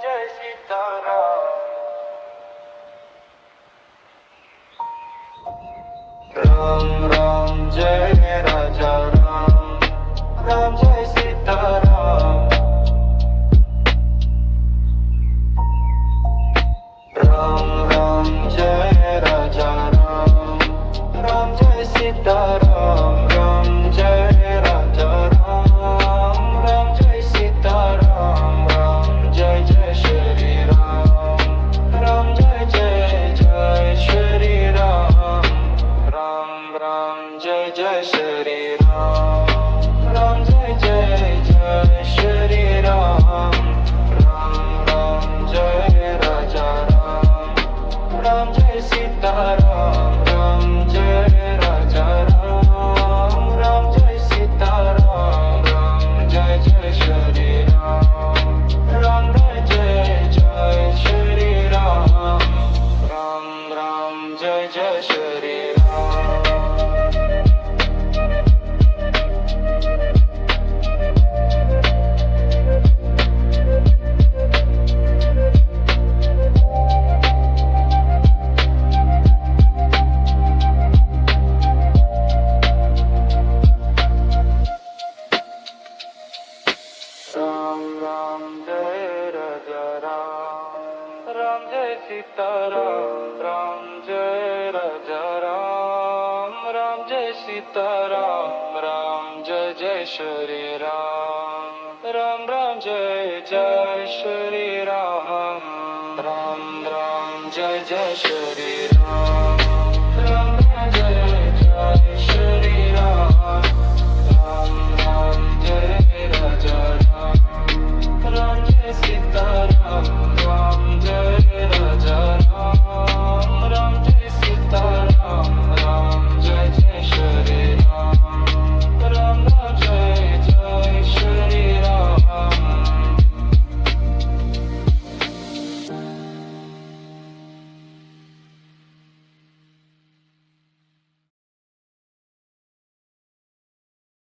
Jai Sitaram. Ram Ram Jai Raja Ram, Ram Jai Sitaram. Ram Ram Jai Raja Ram, Ram Jai Sitaram. Ram Jai Raja Ram, Ram Jai Sitaram. Ram Jai Jai Shri Ram, Ram Jai Jai Jai Shri Ram. Ram Ram Jai Jai Shri Ram, Ram Jai Jai Jai Shri Ram. Ram Ram Jai Raja Ram, Ram Jai Sitaram. Ram Jai Raja Ram, Ram Jai Sitaram. Ram Jai Jai Shri Ram, Ram Jai Jai Shri Ram. Ram Ram Jai Jai Shri Ram. Ram Ram Jai Raja Ram, Ram Jai Sitaram. Ram Jai Raja Ram, Ram Jai Sitaram. Ram Jai Jai Shri Ram, Ram Ram Jai Jai Shri Ram. Ram Ram Jai Jai Shri